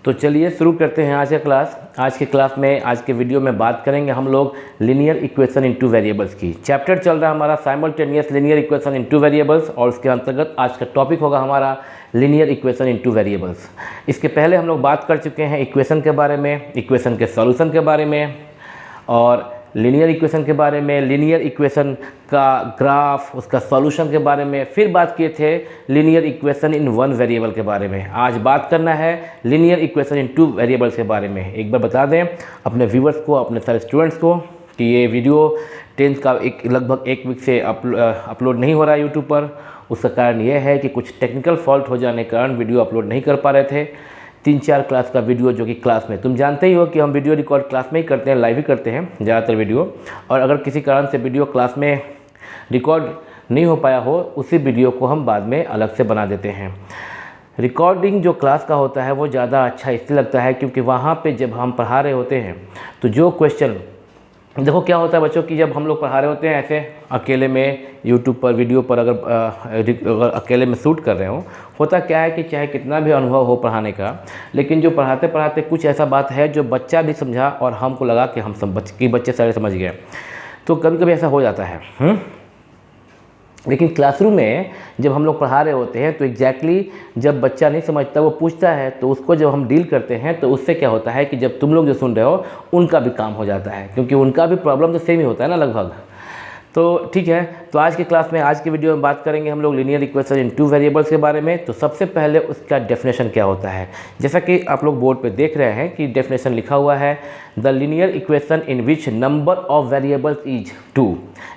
तो चलिए शुरू करते हैं आज का क्लास। आज के क्लास में, आज के वीडियो में बात करेंगे हम लोग linear equation in two variables की। चैप्टर चल रहा है हमारा simultaneous linear equation in two variables और उसके अंतर्गत आज का टॉपिक होगा हमारा linear equation in two variables. इसके पहले हम लोग बात कर चुके हैं इक्वेशन के बारे में, इक्वेशन के सॉल्यूशन के बारे में और लीनियर इक्वेशन के बारे में, लीनियर इक्वेशन का ग्राफ, उसका सॉल्यूशन के बारे में। फिर बात किए थे linear equation in one variable के बारे में। आज बात करना है linear equation in two variables के बारे में। एक बार बता दें अपने व्यूवर्स को, अपने सारे स्टूडेंट्स को कि ये वीडियो 10th का लगभग एक वीक से अपलोड नहीं हो रहा है यूट्यूब पर। उसका कारण ये है कि कुछ टेक्निकल फॉल्ट हो जाने के कारण वीडियो अपलोड नहीं कर पा रहे थे। 3-4 क्लास का वीडियो जो कि क्लास में, तुम जानते ही हो कि हम वीडियो रिकॉर्ड क्लास में ही करते हैं, लाइव ही करते हैं ज़्यादातर वीडियो। और अगर किसी कारण से वीडियो क्लास में रिकॉर्ड नहीं हो पाया हो, उसी वीडियो को हम बाद में अलग से बना देते हैं। रिकॉर्डिंग जो क्लास का होता है वो ज़्यादा अच्छा इसलिए लगता है क्योंकि वहाँ पे जब हम पढ़ा रहे होते हैं तो जो क्वेश्चन, देखो क्या होता है बच्चों कि जब हम लोग पढ़ा रहे होते हैं ऐसे अकेले में यूट्यूब पर वीडियो पर अगर अकेले में शूट कर रहे हो, होता क्या है कि चाहे कितना भी अनुभव हो पढ़ाने का, लेकिन जो पढ़ाते पढ़ाते कुछ ऐसा बात है जो बच्चा भी समझा और हमको लगा कि हम सब बच्चे सारे समझ गए, तो कभी कभी ऐसा हो जाता है। लेकिन क्लासरूम में जब हम लोग पढ़ा रहे होते हैं तो एग्जैक्टली जब बच्चा नहीं समझता वो पूछता है, तो उसको जब हम डील करते हैं तो उससे क्या होता है कि जब तुम लोग जो सुन रहे हो उनका भी काम हो जाता है, क्योंकि उनका भी प्रॉब्लम तो सेम ही होता है ना लगभग। तो ठीक है, तो आज की क्लास में, आज की वीडियो में बात करेंगे हम लोग linear equation in two variables के बारे में। तो सबसे पहले उसका डेफिनेशन क्या होता है, जैसा कि आप लोग बोर्ड पे देख रहे हैं कि डेफिनेशन लिखा हुआ है, the linear equation in which number of variables is 2।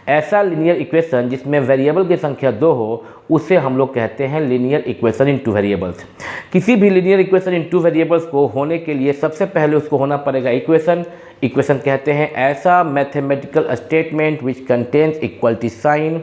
ऐसा लीनियर इक्वेशन जिसमें वेरिएबल की संख्या 2 हो, उसे हम लोग कहते हैं linear equation in two variables. किसी भी linear equation in two variables को होने के लिए सबसे पहले उसको होना पड़ेगा इक्वेशन। इक्वेशन कहते हैं ऐसा mathematical statement which contains equality sign.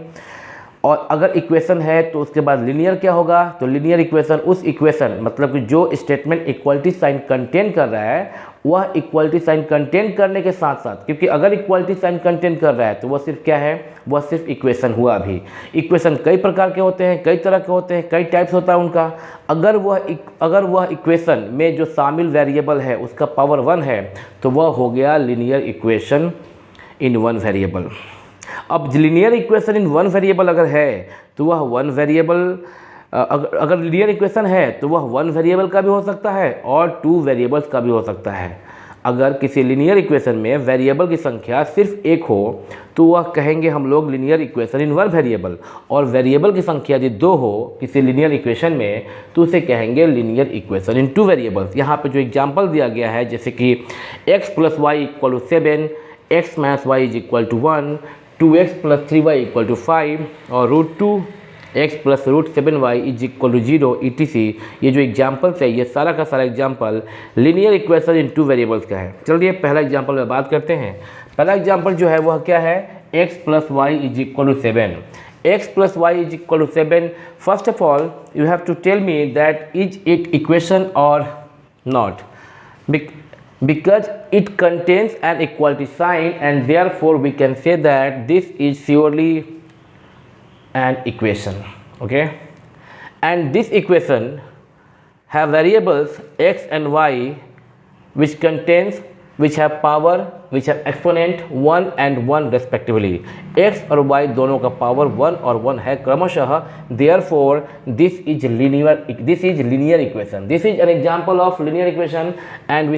और अगर इक्वेशन है तो उसके बाद लीनियर क्या होगा, तो लीनियर इक्वेशन उस इक्वेशन, मतलब कि जो स्टेटमेंट इक्वलिटी साइन कंटेन कर रहा है, वह इक्वलिटी साइन कंटेन करने के साथ साथ, क्योंकि अगर इक्वलिटी साइन कंटेन कर रहा है तो वह सिर्फ क्या है, वह सिर्फ इक्वेशन हुआ। अभी इक्वेशन कई प्रकार के होते हैं, कई तरह के होते हैं, कई टाइप्स होता है उनका। अगर वह इक्वेशन में जो शामिल वेरिएबल है उसका पावर 1 है तो वह हो गया linear equation in one variable. अब linear equation in one variable अगर है तो वह वन वेरिएबल, अगर लीनियर इक्वेशन है तो वह वन वेरिएबल का भी हो सकता है और 2 वेरिएबल्स का भी हो सकता है। अगर किसी लीनियर इक्वेशन में वेरिएबल की संख्या सिर्फ 1 हो तो वह कहेंगे हम लोग linear equation in one variable, और वेरिएबल की संख्या यदि 2 हो किसी लीनियर इक्वेशन में तो उसे कहेंगे linear equation in two variables. यहाँ पे जो एग्जांपल दिया गया है, जैसे कि x + y = 7, x - y = 1, 2x + 3y = 5 और √2x + √7y = 0 etc। ये जो एग्जाम्पल्स है, ये सारा का सारा example linear equation in two variables का है। चलिए पहला एग्जाम्पल में बात करते हैं। पहला एग्जाम्पल जो है वह क्या है, x + y = 7। x + y = 7, first of all you have to tell me that is it equation और not, because it contains an equality sign and therefore we can say that this is surely an equation. Okay, and this equation have variables x and y which have power, which have exponent 1 and 1 respectively। x और y दोनों का power 1 और 1 है क्रमशः। therefore this is linear equation। this is an example of linear equation and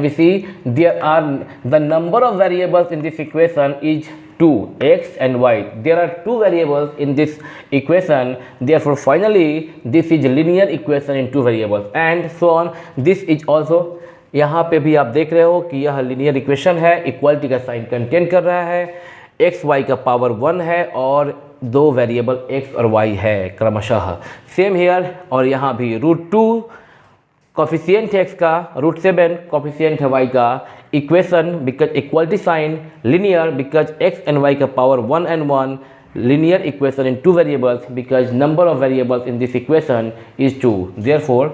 we see there are the number of variables in this equation is 2, x and y. There are 2 variables in this equation, therefore finally this is linear equation in 2 variables and so on। this is also, यहाँ पे भी आप देख रहे हो कि यह linear equation है, इक्वालिटी का साइन कंटेन कर रहा है, x y का पावर 1 है और 2 वेरिएबल x और y है क्रमशः। सेम हेयर, और यहाँ भी √2 कोफिशिएंट है x का, √7 कोफिशिएंट है y का। Equation because equality sign linear because x and y का power 1 and 1। linear equation in 2 variables because number of variables in this equation is 2। therefore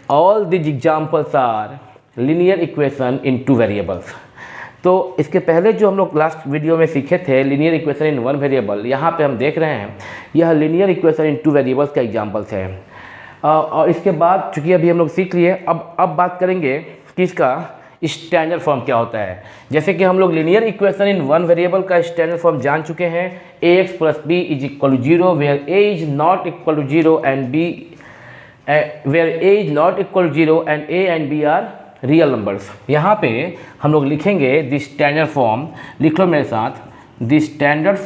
all these examples are linear equation in 2 variables। तो इसके पहले जो हम लोग last video में सीखे थे linear equation in one variable, यहाँ पे हम देख रहे हैं यह लीनियर इक्वेशन इन 2 वेरिएबल्स का एग्जांपल्स है। और इसके बाद चूँकि अभी हम लोग सीख लिए, अब बात करेंगे कि इसका स्टैंडर्ड फॉर्म क्या होता है। जैसे कि हम लोग linear equation in one variable का स्टैंडर्ड फॉर्म जान चुके हैं, ax plus B is equal to 0 where a is not equal to 0 and b where a is not equal to 0 and a and b are real numbers. यहाँ पे हम लोग लिखेंगे the standard form, लिख लो मेरे साथ, the standard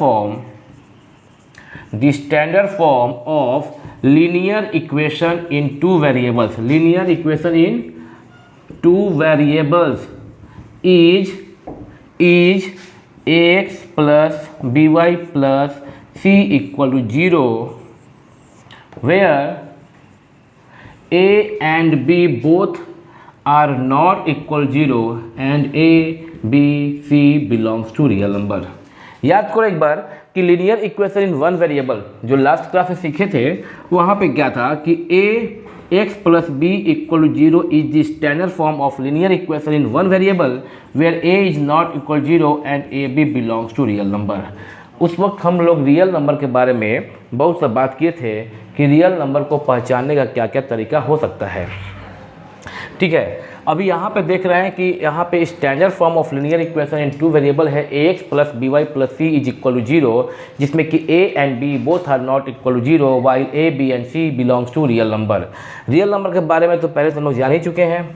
form of linear equation in two variables, linear equation in two variables is ax plus by plus c equal to 0 where a and b both are not equal 0 and a b c belongs to real number। याद करो एक बार कि linear equation in one variable जो last class में सीखे थे, वहाँ पे क्या था कि ax plus b equal to 0 is the standard form of linear equation in one variable where a is not equal to 0 and a b belongs to real number। उस वक्त हम लोग रियल नंबर के बारे में बहुत सा बात किए थे कि रियल नंबर को पहचानने का क्या क्या तरीका हो सकता है। ठीक है, अभी यहाँ पे देख रहे हैं कि यहाँ पे standard form of linear equation in two variable है ax plus by plus c is equal to 0, जिसमें कि a and b both are not equal to 0 while a b and c belongs to real number. Real number के बारे में तो पहले से हम लोग जान ही चुके हैं,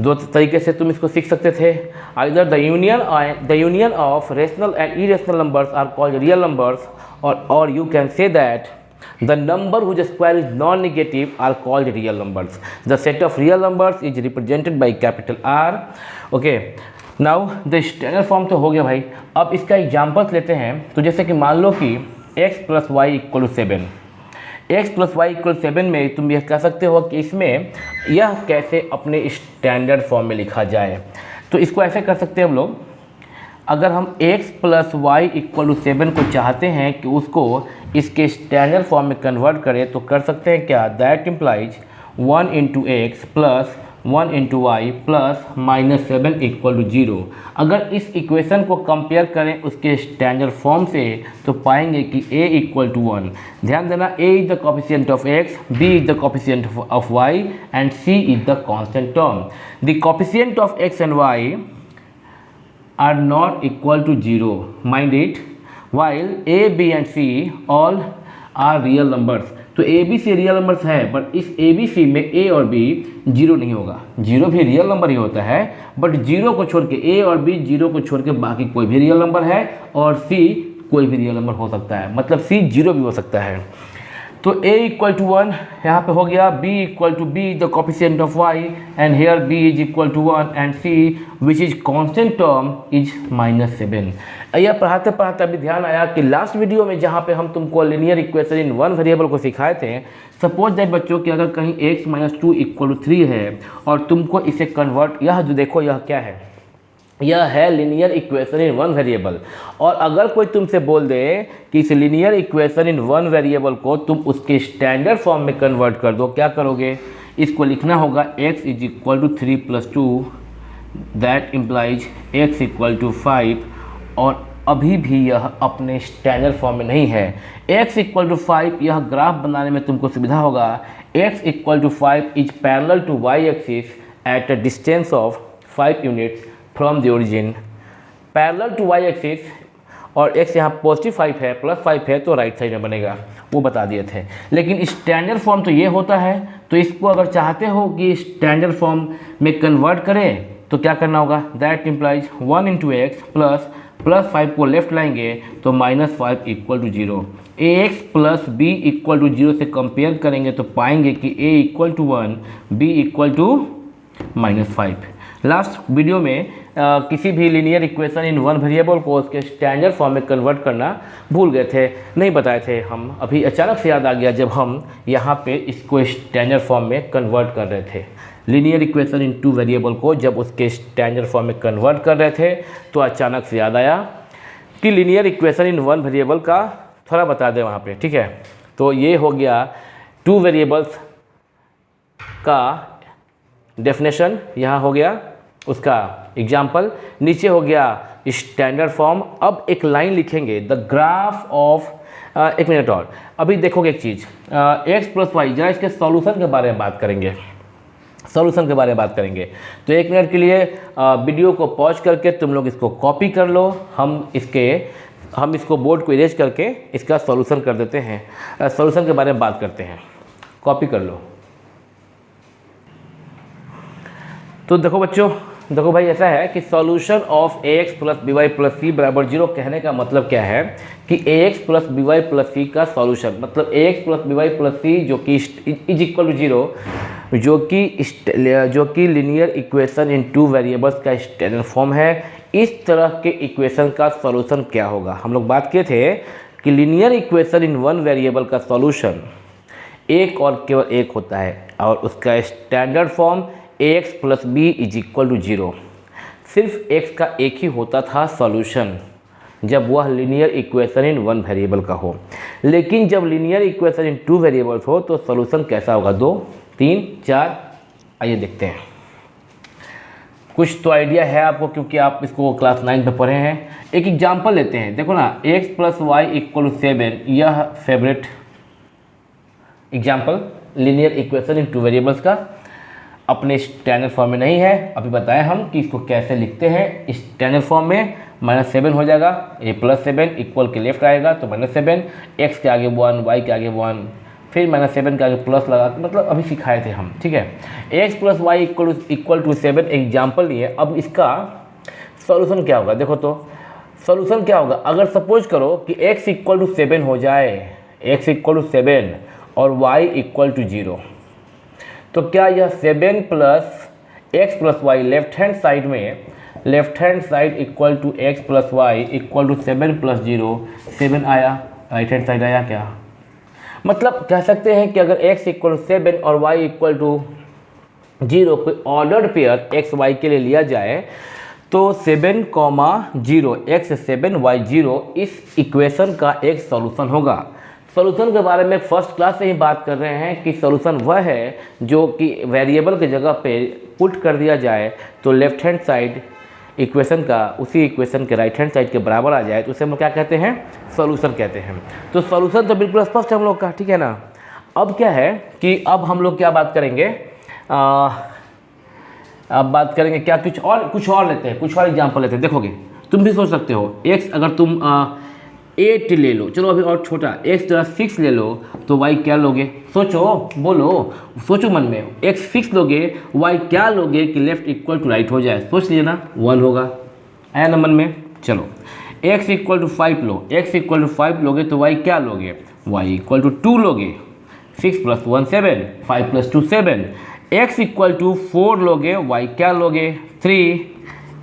दो तरीके से तुम इसको सीख सकते थे, either the union of rational and irrational numbers are called real numbers, और you can say that the number whose square is non-negative are called real numbers। The set of real numbers is represented by capital R। Okay, now the standard form तो हो गया भाई। अब इसका examples लेते हैं। तो जैसे कि मान लो कि x plus Y equal to 7, x plus Y equal 7 में तुम यह कह सकते हो कि इसमें यह कैसे अपने स्टैंडर्ड फॉर्म में लिखा जाए। तो इसको ऐसे कर सकते हैं हम लोग, अगर हम x plus Y equal to 7 को चाहते हैं कि उसको इसके स्टैंडर्ड फॉर्म में कन्वर्ट करें, तो कर सकते हैं क्या, that implies 1 into x plus 1 into y plus -7 equal to 0। अगर इस इक्वेशन को कंपेयर करें उसके स्टैंडर्ड फॉर्म से तो पाएंगे कि a इक्वल टू 1। ध्यान देना, a is the coefficient of x, b is the coefficient of y and c is the constant term. The coefficient of x and y are not equal to 0, mind it, while a b and c all are real numbers। तो a b c real numbers है, but इस a b c में a और b zero नहीं होगा। Zero भी real number ही होता है, बट जीरो को छोड़ के a और b, जीरो को छोड़ के बाकी कोई भी रियल नंबर है, और c कोई भी रियल नंबर हो सकता है, मतलब c जीरो भी हो सकता है। तो a इक्वल टू 1 यहाँ पे हो गया, b equal to b the coefficient of y and here b is equal to 1 and c which is constant term is -7। यह पढ़ाते पढ़ाते अभी ध्यान आया कि लास्ट वीडियो में जहाँ पे हम तुमको linear equation in one variable को सिखाए थे, सपोज दैट बच्चों कि अगर कहीं x - 2 इक्वल टू 3 है और तुमको इसे कन्वर्ट, यह जो देखो यह क्या है, यह है linear equation in one variable. और अगर कोई तुमसे बोल दे कि इस linear equation in one variable को तुम उसके स्टैंडर्ड फॉर्म में कन्वर्ट कर दो, क्या करोगे, इसको लिखना होगा x is equal to 3 plus 2 that implies x equal to 5, और अभी भी यह अपने स्टैंडर्ड फॉर्म में नहीं है। x इक्वल टू 5, यह ग्राफ बनाने में तुमको सुविधा होगा, x equal to 5 is parallel to y axis at a distance of 5 units from the origin, parallel to y axis, और x यहाँ पॉजिटिव 5 है, प्लस 5 है, तो राइट साइड में बनेगा, वो बता दिए थे। लेकिन स्टैंडर्ड फॉर्म तो ये होता है, तो इसको अगर चाहते हो कि स्टैंडर्ड फॉर्म में कन्वर्ट करें तो क्या करना होगा, that implies 1 into x plus 5 को लेफ्ट लाएंगे तो -5 equal to 0। ax plus b equal to 0 से कंपेयर करेंगे तो पाएंगे कि a equal to 1, b equal to -5। Last video में किसी भी linear equation in one variable को उसके स्टैंडर्ड फॉर्म में कन्वर्ट करना भूल गए थे, नहीं बताए थे हम, अभी अचानक से याद आ गया जब हम यहाँ पे इसको स्टैंडर्ड फॉर्म में कन्वर्ट कर रहे थे। Linear equation in two variable को जब उसके स्टैंडर्ड फॉर्म में कन्वर्ट कर रहे थे तो अचानक से याद आया कि linear equation in one variable का थोड़ा बता दें वहाँ पे, ठीक है। तो ये हो गया टू वेरिएबल्स का डेफिनेशन, यहाँ हो गया उसका एग्जाम्पल, नीचे हो गया स्टैंडर्ड फॉर्म। अब एक लाइन लिखेंगे द ग्राफ ऑफ, एक मिनट और, अभी देखोगे एक चीज़, एक्स प्लस वाई, जरा इसके सॉल्यूशन के बारे में बात करेंगे, सॉल्यूशन के बारे में बात करेंगे। तो एक मिनट के लिए वीडियो को पॉज करके तुम लोग इसको कॉपी कर लो, हम इसको बोर्ड को इरेज करके इसका सॉल्यूशन कर देते हैं, सॉल्यूशन के बारे में बात करते हैं, कॉपी कर लो। तो देखो बच्चों, देखो भाई, ऐसा है कि solution of A X plus B Y plus C बराबर जीरो कहने का मतलब क्या है कि A X plus B Y plus C का सॉल्यूशन, मतलब A X plus B Y plus C जो कि इज इक्वल टू जीरो, जो कि linear equation in two variables का स्टैंडर्ड फॉर्म है। इस तरह के इक्वेशन का सॉल्यूशन क्या होगा? हम लोग बात किए थे कि linear equation in one variable का सॉल्यूशन एक और केवल एक होता है और उसका standard form ax plus B is equal to zero. सिर्फ x का एक ही होता था सॉल्यूशन जब वह linear equation in one variable का हो, लेकिन जब linear equation in two variables हो तो सॉल्यूशन कैसा होगा? 2, 3, 4। आइए देखते हैं, कुछ तो आइडिया है आपको क्योंकि आप इसको क्लास 9 में पढ़े हैं। एक एग्जांपल लेते हैं, देखो ना, x plus Y equal to 7, यह favourite example linear equation in two variables का अपने स्टैंडर्ड फॉर्म में नहीं है। अभी बताएं हम कि इसको कैसे लिखते हैं स्टैंडर्ड फॉर्म में। -7 हो जाएगा, a प्लस 7 इक्वल के लेफ्ट आएगा तो -7, x के आगे 1, y के आगे 1, फिर -7 के आगे प्लस लगा, मतलब अभी सिखाए थे हम, ठीक है। x plus Y equal to 7 example लिए। अब इसका सॉल्यूशन क्या होगा? देखो तो सॉल्यूशन क्या होगा, अगर सपोज करो कि x इक्वल टू 7 हो जाए, x इक्वल टू 7 और y इक्वल टू 0, तो क्या यह 7 plus X plus Y left hand side में, left hand side equal to X plus Y equal to 7 plus 0, 7 आया, राइट हैंड साइड आया क्या? मतलब कह सकते हैं कि अगर x इक्वल टू 7 और y इक्वल टू 0 कोई ऑर्डर्ड पेयर एक्स वाई के लिए लिया जाए तो 7, 0, x 7 y 0 इस इक्वेशन का एक सॉल्यूशन होगा। सॉल्यूशन के बारे में फर्स्ट क्लास से ही बात कर रहे हैं कि सॉल्यूशन वह है जो कि वेरिएबल की जगह पे पुट कर दिया जाए तो लेफ्ट हैंड साइड इक्वेशन का उसी इक्वेशन के राइट हैंड साइड के बराबर आ जाए, तो उसे हम लोग क्या कहते हैं? सॉल्यूशन कहते हैं। तो सॉल्यूशन तो बिल्कुल स्पष्ट है हम लोग का, ठीक है ना। अब क्या है कि अब हम लोग क्या बात करेंगे, अब बात करेंगे क्या, कुछ और लेते हैं, कुछ और एग्जाम्पल लेते हैं। देखोगे तुम भी सोच सकते हो, x अगर तुम 8 ले लो, चलो अभी और छोटा, x जरा 6 ले लो तो y क्या लोगे? सोचो, बोलो, सोचो मन में, x 6 लोगे, y क्या लोगे कि लेफ्ट इक्वल टू राइट हो जाए? सोच लीजिए ना, 1 होगा, आया ना मन में? चलो x इक्वल टू 5 लो, x इक्वल टू 5 लोगे तो y क्या लोगे? y इक्वल टू 2 लोगे, 6 plus 1 7, 5 plus 2 7। x equal to 4 लोगे, y क्या लोगे? 3।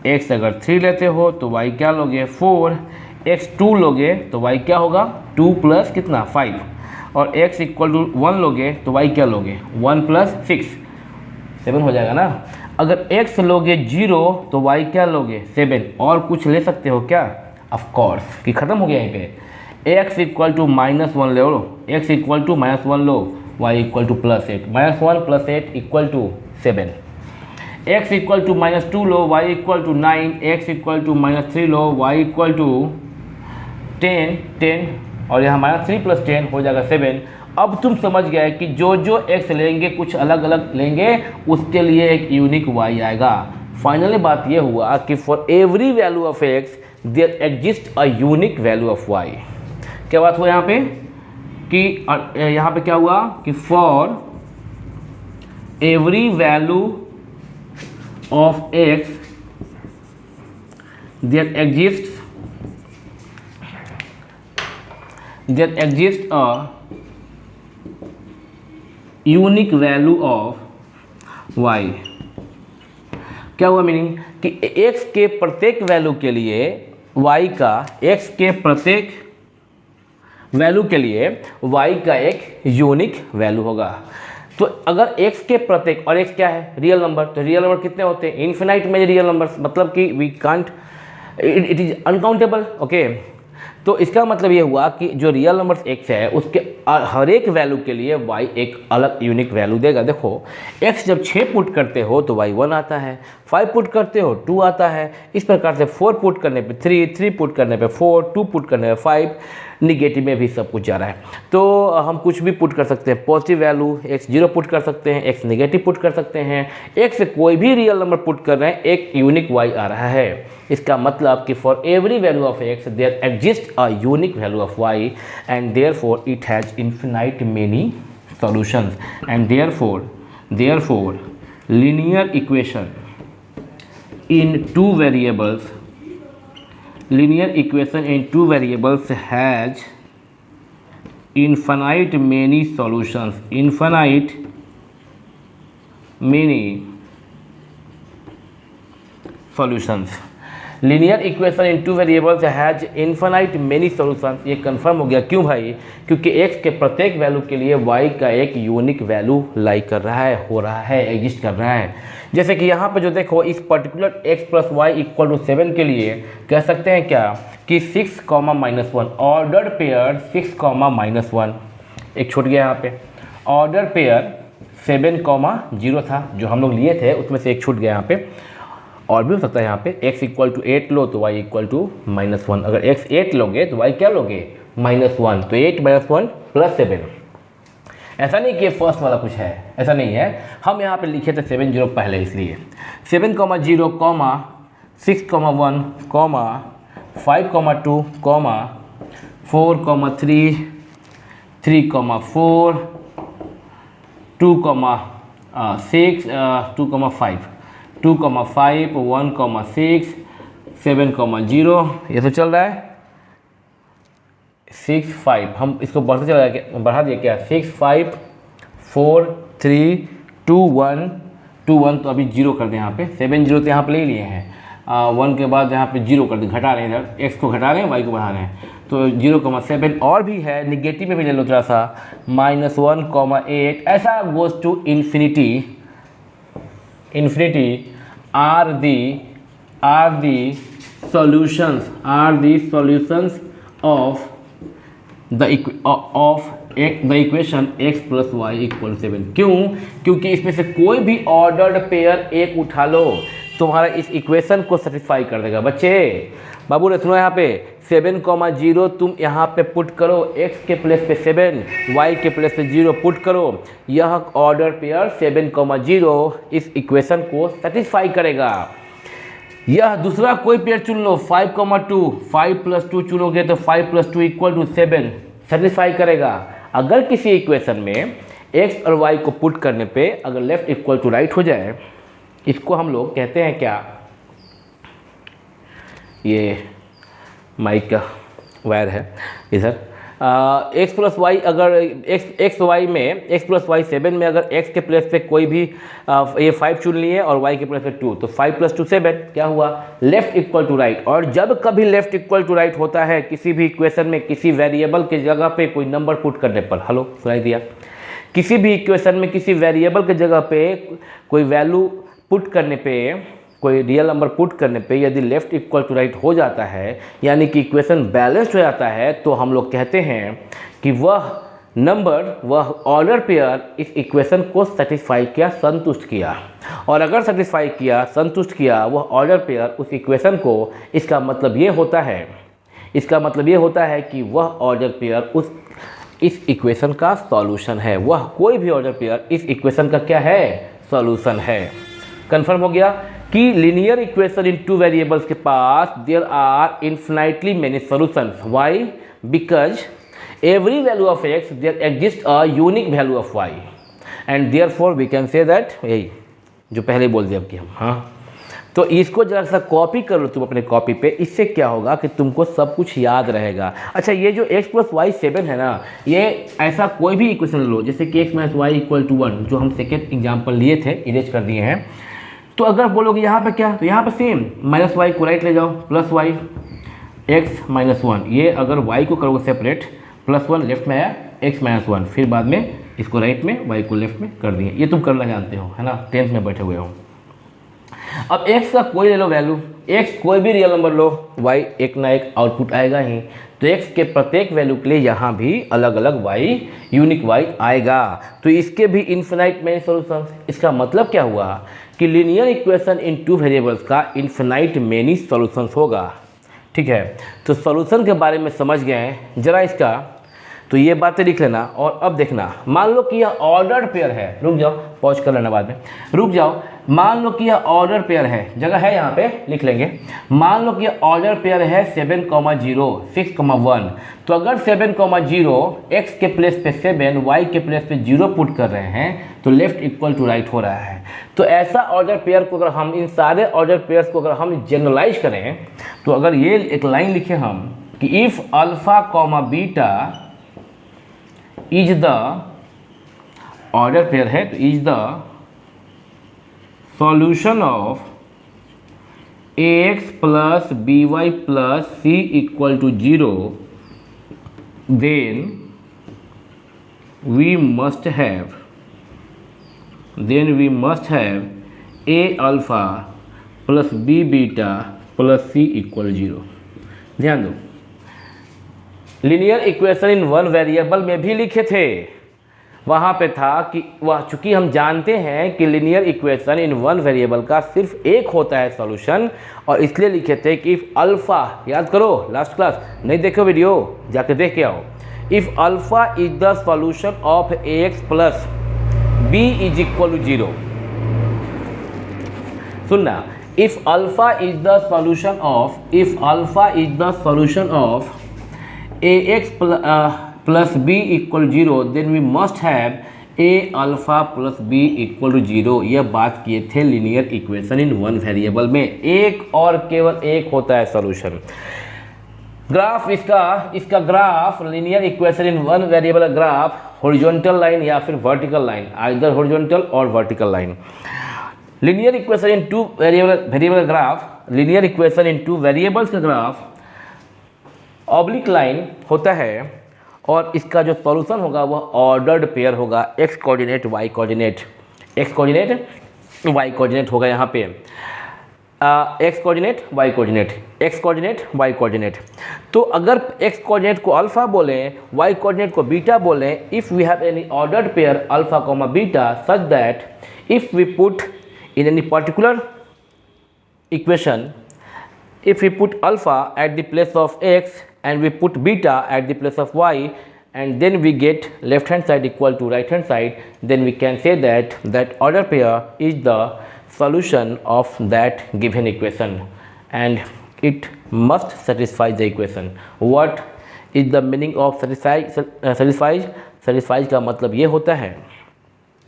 x अगर 3 लेते हो तो y क्या लोगे? 4। x 2 लोगे तो y क्या होगा? 2 प्लस कितना? 5। और x इक्वल टू 1 लोगे तो y क्या लोगे? 1 प्लस 6, 7 हो जाएगा ना। अगर x लोगे 0 तो y क्या लोगे? 7। और कुछ ले सकते हो क्या? ऑफ कोर्स, कि खत्म हो गया यहीं पे। x इक्वल टू -1 ले लो, x इक्वल टू -1 लो, y equal to +8, -1 + 8 equal to 7। x equal to -2 लो, y equal to 9, x equal to -3 लो, y इक्वल टू 10 और यहाँ -3 + 10 हो जाएगा 7। अब तुम समझ गए कि जो x लेंगे कुछ अलग अलग लेंगे, उसके लिए एक यूनिक y आएगा। फाइनली बात ये हुआ कि for every value of x there exist a unique value of y। क्या बात हुआ यहाँ पे कि यहाँ पे क्या हुआ कि for every value of x there exists a unique value of y। क्या हुआ मीनिंग कि x के प्रत्येक वैल्यू के लिए y का, x के प्रत्येक वैल्यू के लिए y का एक यूनिक वैल्यू होगा। तो अगर x के प्रत्येक, और x क्या है? रियल नंबर, तो रियल नंबर कितने होते हैं? इन्फिनाइट में रियल नंबर्स, मतलब कि we can't, it is uncountable, okay. तो इसका मतलब ये हुआ कि जो रियल नंबर x है उसके हर एक वैल्यू के लिए y एक अलग यूनिक वैल्यू देगा। देखो x जब 6 पुट करते हो तो y 1 आता है, 5 पुट करते हो 2 आता है, इस प्रकार से 4 पुट करने पे 3, 3 पुट करने पे 4, 2 पुट करने पे 5, निगेटिव में भी सब कुछ जा रहा है। तो हम कुछ भी पुट कर सकते हैं, पॉजिटिव वैल्यू x 0 पुट कर सकते हैं, x नेगेटिव पुट कर सकते हैं, x से कोई भी रियल नंबर पुट कर रहे हैं, एक यूनिक y आ रहा है। इसका मतलब कि for every value of x there exist a unique value of y and therefore it has infinite many solutions and therefore linear equation in two variables linear equation in two variables has infinite many solutions, infinite many solutions। Linear equation in two variables has infinite many solutions. ये confirm हो गया। क्यों भाई? क्योंकि x के प्रत्येक value के लिए y का एक यूनिक वैल्यू लाई कर रहा है, हो रहा है, एग्जिस्ट कर रहा है। जैसे कि यहाँ पे जो देखो इस particular x plus Y equal to 7 के लिए कह सकते हैं क्या कि 6, -1 ऑर्डर पेयर 6, -1 एक छूट गया यहाँ पे। ऑर्डर पेयर 7, 0 था जो हम लोग लिए थे, उसमें से एक छूट गया यहाँ पे। और भी हो सकता है यहाँ पे x इक्वल टू 8 लो तो y इक्वल टू -1। अगर x 8 लोगे तो y क्या लोगे? -1। तो 8 - 1 + 7। ऐसा नहीं कि फर्स्ट वाला कुछ है, ऐसा नहीं है। हम यहाँ पे लिखे थे 7 0 पहले, इसलिए 7, 0, 6, 1, 5, 2, 4, 3, 3, 4, 2, 6, 2, 5, 2, 5, 1, 6, 7, 0। ये तो चल रहा है 6, 5। हम इसको बढ़ा दिया क्या? 6, 5, 4, 3, 2, 1, 2, 1 तो अभी 0 कर दें यहाँ पे। 7 0 तो यहाँ पे ले लिए हैं, 1 के बाद यहाँ पे 0 कर दें, घटा रहे हैं, इधर x को घटा रहे हैं, y को बढ़ा रहे हैं। तो 0,7 और भी है, निगेटिव में भी ले लो थोड़ा सा, -1, 8, ऐसा goes to infinity. are the solutions of the equation x + y = 7। क्यों? क्योंकि इसमें से कोई भी ऑर्डर्ड पेयर एक उठा लो तुम्हारा इस इक्वेशन को सेटिस्फाई कर देगा। बच्चे बाबू ने सुनो, यहाँ पे 7, 0 तुम यहाँ पे पुट करो, x के प्लेस पे 7, y के प्लेस पे 0 पुट करो, यह ऑर्डर पेयर 7, 0 इस इक्वेशन को सेटिस्फाई करेगा। यह दूसरा कोई पेयर चुन लो, 5, 2, 5 + 2 चुनोगे तो 5 + 2 = 7 सेटिस्फाई करेगा। अगर किसी इक्वेशन में x और y को पुट करने पे अगर लेफ्ट इक्वल टू राइट हो जाए, इसको हम लोग कहते हैं क्या? ये माइक का वायर है इधर। x + y अगर x y में x + y 7 में अगर x के प्लेस पे कोई भी ये 5 चुन लिए और y के प्लेस पे 2, तो 5 + 2 7 क्या हुआ? Left equal to right. और जब कभी लेफ्ट इक्वल टू राइट होता है किसी भी इक्वेशन में, किसी वेरिएबल के जगह पे कोई नंबर पुट करने पर, हेलो सुनाई दिया? किसी भी इक्वेशन में किसी वेरिएबल के जगह पे कोई वैल्यू पुट करने पे, कोई रियल नंबर पुट करने पे यदि लेफ्ट इक्वल टू राइट हो जाता है, यानी कि इक्वेशन बैलेंस्ड हो जाता है, तो हम लोग कहते हैं कि वह नंबर, वह ऑर्डर पेयर इस इक्वेशन को सेटिस्फाई किया, संतुष्ट किया। और अगर सेटिस्फाई किया, संतुष्ट किया वह ऑर्डर पेयर उस इक्वेशन को, इसका मतलब ये होता है कि वह ऑर्डर पेयर इस इक्वेशन का सॉल्यूशन है। वह कोई भी ऑर्डर पेयर इस इक्वेशन का क्या है? सॉल्यूशन है। कंफर्म हो गया कि linear equation in two variables के पास there are infinitely many solutions. Why? Because every value of x there exist a unique value of y and therefore we can say that, यही जो पहले बोल दिया अब कि हम, हाँ। तो इसको जरा सा कॉपी कर लो तुम अपने कॉपी पे, इससे क्या होगा कि तुमको सब कुछ याद रहेगा। अच्छा, ये जो x + y 7 है ना, ये ऐसा कोई भी इक्वेशन लो, जैसे कि x - y = 1 जो हम सेकेंड एग्जाम्पल लिए थे, इरेज कर दिए हैं। तो अगर बोलोगे यहाँ पे क्या, तो यहाँ पे सेम -y को राइट ले जाओ, +y x - 1, ये अगर y को करोगे सेपरेट, +1 लेफ्ट में आया, x - 1, फिर बाद में इसको राइट में, y को लेफ्ट में कर दिए। ये तुम करना जानते हो, है ना, 10th में बैठे हुए हो। अब x का कोई ले लो वैल्यू, x कोई भी रियल नंबर लो, y एक ना एक आउटपुट आएगा ही। तो x के प्रत्येक वैल्यू के लिए यहाँ भी अलग अलग y यूनिक y आएगा। तो इसके भी इन्फिनाइट मेनी सॉल्यूशन। इसका मतलब क्या हुआ कि linear equation in two variables का इन्फिनाइट मेनी सॉल्यूशंस होगा। ठीक है, तो सॉल्यूशन के बारे में समझ गए हैं जरा इसका, तो ये बातें लिख लेना। और अब देखना, मान लो कि यह ऑर्डर्ड पेयर है, रुक जाओ पॉज कर लेना बाद में, रुक जाओ। मान लो कि यह ऑर्डर पेयर है, जगह है यहाँ पे लिख लेंगे। मान लो कि यह ऑर्डर पेयर है 7, 0, 6, 1। तो अगर 7, 0 x के प्लेस पे 7, y के प्लेस पे 0 पुट कर रहे हैं तो लेफ्ट इक्वल टू राइट हो रहा है। तो ऐसा ऑर्डर पेयर को अगर हम, इन सारे ऑर्डर पेयर्स को अगर हम जनरलाइज करें, तो अगर ये एक लाइन लिखे हम कि if alpha, beta is the order pair है, तो is the solution of ax plus by plus c equal to 0, then we must have a alpha plus b beta plus c equal 0। ध्यान दो, linear equation in one variable में भी लिखे थे, वहाँ पे था कि वह, चूँकि हम जानते हैं कि linear equation in one variable का सिर्फ एक होता है सॉल्यूशन, और इसलिए लिखे थे कि इफ़ अल्फ़ा, याद करो लास्ट क्लास, नहीं देखो वीडियो जाके देख के आओ, if alpha is the solution of ax plus b is equal to 0। सुनना, if alpha is the solution of ax plus b equal 0, then we must have a alpha plus b equal to 0। यह बात किए थे linear equation in one variable में, एक और केवल एक होता है सॉल्यूशन। ग्राफ इसका graph, linear equation in one variable graph horizontal line या फिर वर्टिकल लाइन, आइदर हॉरिजॉन्टल और vertical line. Linear equation in two variable graph, linear equation in two variables का ग्राफ ऑब्लिक लाइन होता है, और इसका जो सॉल्यूशन होगा वह ऑर्डर्ड पेयर होगा, x coordinate y coordinate, x coordinate y coordinate होगा यहाँ पे, x coordinate y coordinate, x coordinate y coordinate. तो अगर x कोऑर्डिनेट को अल्फा बोलें, y कोऑर्डिनेट को बीटा बोलें, if we have any ordered pair alpha comma beta such that if we put in any particular equation, if we put alpha at the place of x and we put beta at the place of y, and then we get left hand side equal to right hand side, then we can say that that order pair is the solution of that given equation and it must satisfy the equation. What is the meaning of satisfies का मतलब ये होता है,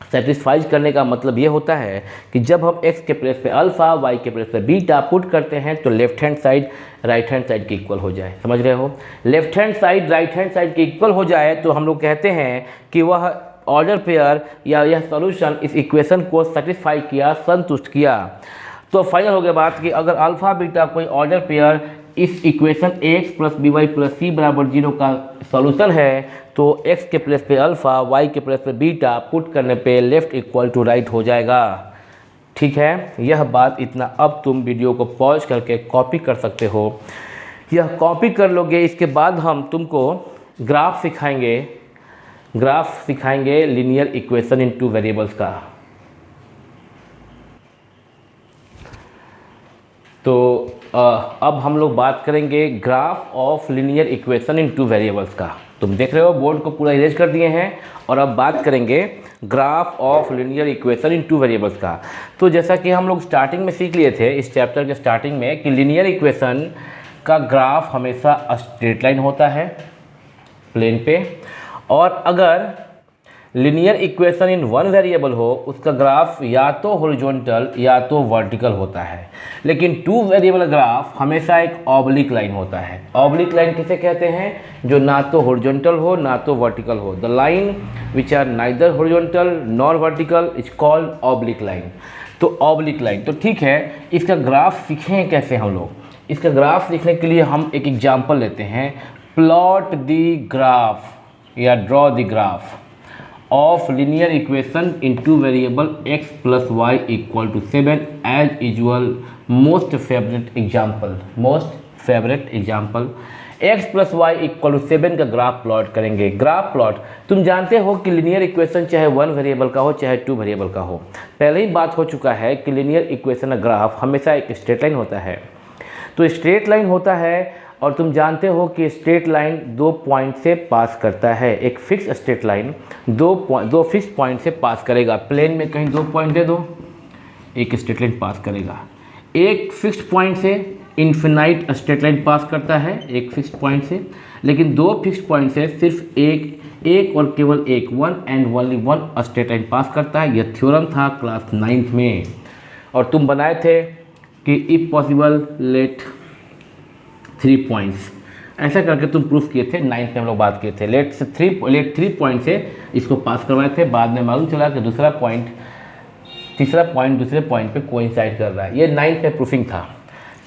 satisfies करने का मतलब ये होता है कि जब हम x के प्लेस पे अल्फ़ा, y के प्लेस पे बीटा पुट करते हैं तो left hand side right hand side के इक्वल हो जाए। समझ रहे हो, left hand side right hand side के इक्वल हो जाए तो हम लोग कहते हैं कि वह ऑर्डर पेयर या यह सॉल्यूशन इस इक्वेशन को सेटिस्फाई किया, संतुष्ट किया। तो फाइनल हो गया बात कि अगर अल्फ़ा बीटा कोई ऑर्डर पेयर इस equation ax plus by plus c बराबर 0 का सॉल्यूशन है, तो x के प्लेस पे अल्फ़ा, y के प्लेस पे बीटा पुट करने पे लेफ़्ट इक्वल टू राइट हो जाएगा। ठीक है, यह बात इतना। अब तुम वीडियो को पॉज करके कॉपी कर सकते हो, यह कॉपी कर लोगे। इसके बाद हम तुमको ग्राफ सिखाएंगे linear equation in two variables का। तो अब हम लोग बात करेंगे graph of linear equation in two variables का। तुम देख रहे हो बोर्ड को पूरा इरेज कर दिए हैं, और अब बात करेंगे graph of linear equation in two variables का। तो जैसा कि हम लोग स्टार्टिंग में सीख लिए थे इस चैप्टर के स्टार्टिंग में कि लीनियर इक्वेशन का ग्राफ हमेशा स्ट्रेट लाइन होता है प्लेन पे, और अगर linear equation in one variable हो उसका ग्राफ या तो हॉरिजॉन्टल या तो वर्टिकल होता है। लेकिन टू वेरिएबल ग्राफ हमेशा एक ऑब्लिक लाइन होता है। ऑब्लिक लाइन किसे कहते हैं? जो ना तो हॉरिजॉन्टल हो ना तो वर्टिकल हो। The line which are neither horizontal nor vertical is called oblique line. तो ऑब्लिक लाइन, तो ठीक है, इसका ग्राफ सीखें कैसे हम लोग? इसका ग्राफ सीखने के लिए हम एक एग्जाम्पल लेते हैं। प्लॉट द ग्राफ या draw the graph of linear equation in two variable x plus Y equal to 7 as usual most favourite example x plus Y equal to 7 का ग्राफ प्लॉट करेंगे। ग्राफ प्लॉट तुम जानते हो कि linear equation चाहे 1 variable का हो चाहे 2 वेरिएबल का हो, पहले ही बात हो चुका है कि लीनियर इक्वेशन का ग्राफ हमेशा एक स्ट्रेट लाइन होता है। तो स्ट्रेट लाइन होता है और तुम जानते हो कि स्ट्रेट लाइन 2 पॉइंट से पास करता है। एक फिक्स स्ट्रेट लाइन दो फिक्स पॉइंट से पास करेगा। प्लेन में कहीं 2 पॉइंट दे दो, एक स्ट्रेट लाइन पास करेगा। एक फिक्स पॉइंट से इन्फिनाइट स्ट्रेट लाइन पास करता है, एक फिक्स पॉइंट से, लेकिन 2 फिक्स पॉइंट से सिर्फ एक और केवल एक, 1 एंड ओनली 1 स्ट्रेट लाइन पास करता है। यह थ्योरम था क्लास 9th में और तुम बनाए थे कि इफ पॉसिबल लेट 3 पॉइंट्स, ऐसा करके तुम प्रूफ किए थे। 9th में हम लोग बात किए थे। लेट 3 पॉइंट से इसको पास करवाए थे। बाद में मालूम चला कि तीसरा पॉइंट दूसरे पॉइंट पे कोइंसाइड कर रहा है। ये 9th में प्रूफिंग था।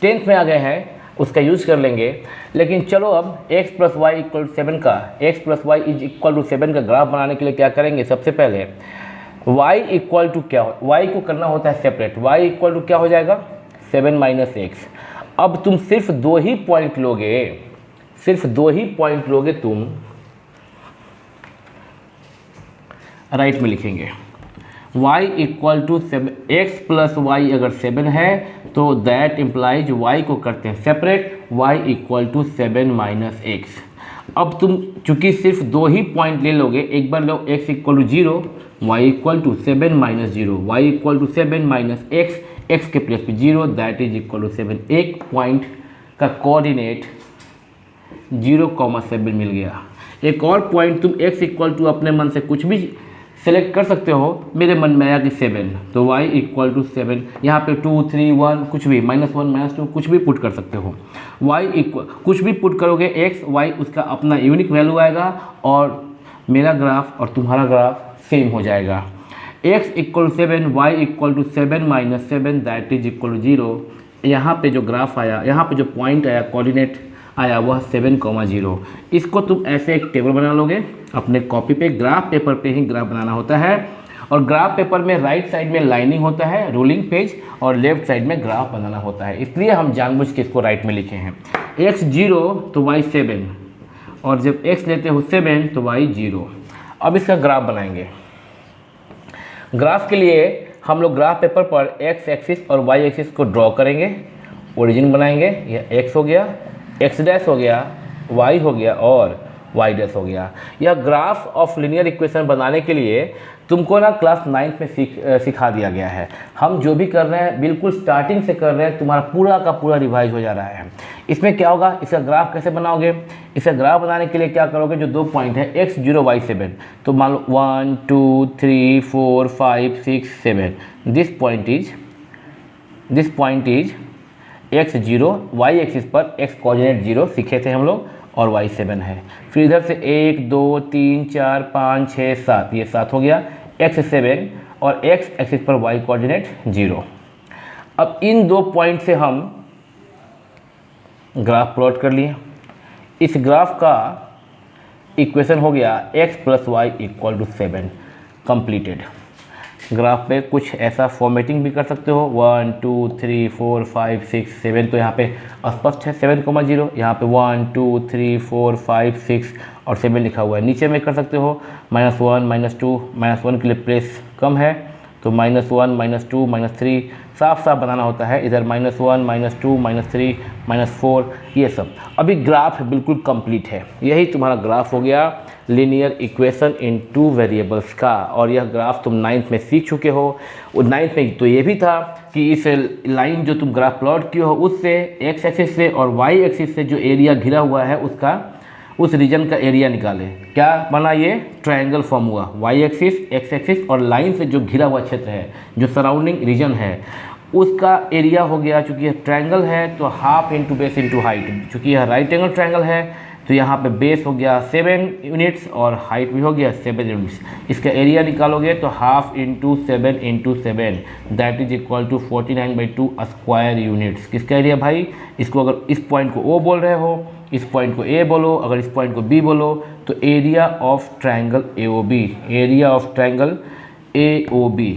10th में आ गए हैं, उसका यूज़ कर लेंगे। लेकिन चलो अब x plus Y equal to 7 का x plus y is equal to 7 का ग्राफ बनाने के लिए क्या करेंगे? सबसे पहले y इक्वल टू क्या, y को करना होता है सेपरेट। y इक्वल टू क्या हो जाएगा? 7 माइनस x। अब तुम सिर्फ 2 ही पॉइंट लोगे, तुम राइट में लिखेंगे y equal to 7, x plus y अगर 7 है तो दैट इम्प्लाइज y को करते हैं separate, y equal to 7 minus x। अब तुम चूंकि सिर्फ 2 ही पॉइंट ले लोगे, एक बार लो x equal to 0, y equal to 7 minus 0, y equal to 7 minus x के प्लेस पे 0 दैट इज इक्वल टू 7। एक पॉइंट का कोऑर्डिनेट 0,7 मिल गया। एक और पॉइंट तुम x इक्वल टू अपने मन से कुछ भी सेलेक्ट कर सकते हो। मेरे मन में आया कि 7, तो y इक्वल टू 7, यहाँ पे 2, 3, 1 कुछ भी, -1, -2 कुछ भी पुट कर सकते हो। y इक्वल कुछ भी पुट करोगे x y उसका अपना यूनिक वैल्यू आएगा और मेरा ग्राफ और तुम्हारा ग्राफ सेम हो जाएगा। x equal 7, y equal to 7 minus 7 that is equal to 0। यहाँ पे जो ग्राफ आया, यहाँ पे जो पॉइंट आया, कोऑर्डिनेट आया वह 7,0। इसको तुम ऐसे एक टेबल बना लोगे अपने कॉपी पे। ग्राफ पेपर पे ही ग्राफ बनाना होता है और ग्राफ पेपर में राइट साइड में लाइनिंग होता है, रूलिंग पेज, और लेफ्ट साइड में ग्राफ बनाना होता है। इसलिए हम जानबूझ के इसको राइट में लिखे हैं। x 0 तो y 7, और जब x लेते हो 7 तो y 0। अब इसका ग्राफ बनाएंगे। ग्राफ के लिए हम लोग ग्राफ पेपर पर x एक्सिस और y एक्सिस को ड्रॉ करेंगे, ओरिजिन बनाएंगे। यह x हो गया, x डैश हो गया, y हो गया और y डैश हो गया। यह ग्राफ ऑफ लीनियर इक्वेशन बनाने के लिए तुमको ना क्लास 9th में सिखा दिया गया है। हम जो भी कर रहे हैं बिल्कुल स्टार्टिंग से कर रहे हैं, तुम्हारा पूरा का पूरा रिवाइज हो जा रहा है। इसमें क्या होगा, इसका ग्राफ कैसे बनाओगे? इसका ग्राफ बनाने के लिए क्या करोगे, जो 2 पॉइंट है x 0 y 7, तो मान लो 1 2 3 4 5 6 7, this point is x 0, y axis पर x कोऑर्डिनेट 0 सीखे थे हम लोग और y 7 है। फिर इधर से 1 2 3 4 5 6 7, ये 7 हो गया, x 7 और x एक्सिस पर y कोऑर्डिनेट 0। अब इन 2 पॉइंट से हम ग्राफ प्लॉट कर लिए। इस ग्राफ का इक्वेशन हो गया x plus Y equal to 7 completed. Graph पे कुछ ऐसा फॉर्मेटिंग भी कर सकते हो, 1 2 3 4 5 6 7, तो यहाँ पे स्पष्ट है 7,0, यहाँ पे 1 2 3 4 5 6 और 7 लिखा हुआ है। नीचे में कर सकते हो -1 -2, -1 के लिए प्लेस कम है तो -1 -2 -3 साफ साफ बनाना होता है। इधर -1 -2 -3 -4 ये सब। अभी ग्राफ बिल्कुल कंप्लीट है। यही तुम्हारा ग्राफ हो गया लीनियर इक्वेशन इन 2 वेरिएबल्स का। और यह ग्राफ तुम 9th में सीख चुके हो। 9th में तो ये भी था कि इस लाइन जो तुम ग्राफ प्लॉट किए हो उससे x एक्सिस से और y एक्सिस से जो एरिया घिरा हुआ है उसका, उस रीजन का एरिया निकाले। क्या बना, ये ट्रायंगल फॉर्म हुआ। y एक्सिस, x एक्सिस और लाइन से जो घिरा हुआ क्षेत्र है, जो सराउंडिंग रीजन है, उसका एरिया हो गया। चूँकि यह ट्रायंगल है तो half into base into height. चूँकि यह राइट एंगल ट्रायंगल है तो यहाँ पे बेस हो गया 7 यूनिट्स और हाइट भी हो गया 7 यूनिट्स। इसका एरिया निकालोगे तो half into 7 into 7 that is equal to 49/2 square units. किसका एरिया भाई? इसको अगर इस पॉइंट को O बोल रहे हो इस पॉइंट को ए बोलो, अगर इस पॉइंट को बी बोलो, तो area of triangle AOB, area of triangle AOB,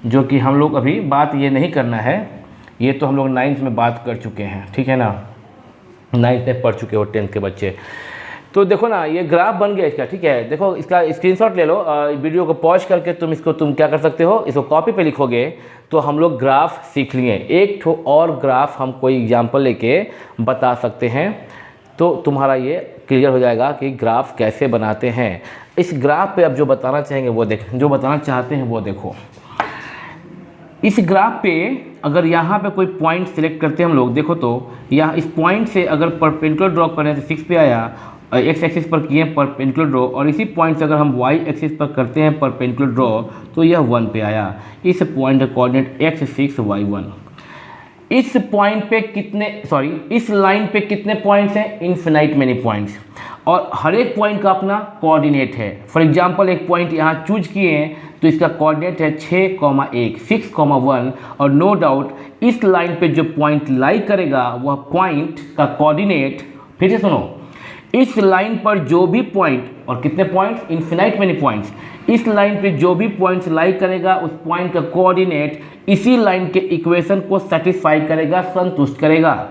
जो कि हम लोग अभी बात ये नहीं करना है, ये तो हम लोग 9th में बात कर चुके हैं, ठीक है ना, 9th में पढ़ चुके हो 10th के बच्चे। तो देखो ना, ये ग्राफ बन गया इसका, ठीक है। देखो इसका स्क्रीनशॉट ले लो, वीडियो को पॉज करके तुम क्या कर सकते हो, इसको कॉपी पे लिखोगे तो हम लोग ग्राफ सीख लिए। एक ठो और ग्राफ हम कोई एग्जाम्पल लेके बता सकते हैं, तो तुम्हारा ये क्लियर हो जाएगा कि ग्राफ कैसे बनाते हैं। इस ग्राफ पे अब जो बताना चाहेंगे वो जो बताना चाहते हैं वो देखो। इस ग्राफ पे अगर यहाँ पे कोई पॉइंट सिलेक्ट करते हैं हम लोग, देखो तो यहाँ इस पॉइंट से अगर परपेंडिकुलर ड्रॉ करें तो 6 पे आया, एक्स एक्सिस पर किए परपेंडिकुलर ड्रॉ, और इसी पॉइंट से अगर हम वाई एक्सिस पर करते हैं परपेंडिकुलर ड्रॉ तो यह 1 पे आया। इस पॉइंट का कोऑर्डिनेट x6 y1। इस पॉइंट पे इस लाइन पे कितने पॉइंट्स हैं, इन्फिनाइट मेनी पॉइंट्स, और हर एक पॉइंट का अपना कोऑर्डिनेट है। फॉर एग्जांपल एक पॉइंट यहाँ चूज किए हैं तो इसका कोऑर्डिनेट है 6,1, 6,1, और नो डाउट इस लाइन पे जो पॉइंट लाई करेगा वह पॉइंट का कोऑर्डिनेट, फिर से सुनो, इस लाइन पर जो भी पॉइंट, और कितने पॉइंट्स, इन्फिनाइट मेनी पॉइंट्स, इस लाइन पे जो भी पॉइंट्स लाई करेगा उस पॉइंट का कोऑर्डिनेट इसी लाइन के इक्वेशन को सेटिस्फाई करेगा, संतुष्ट करेगा।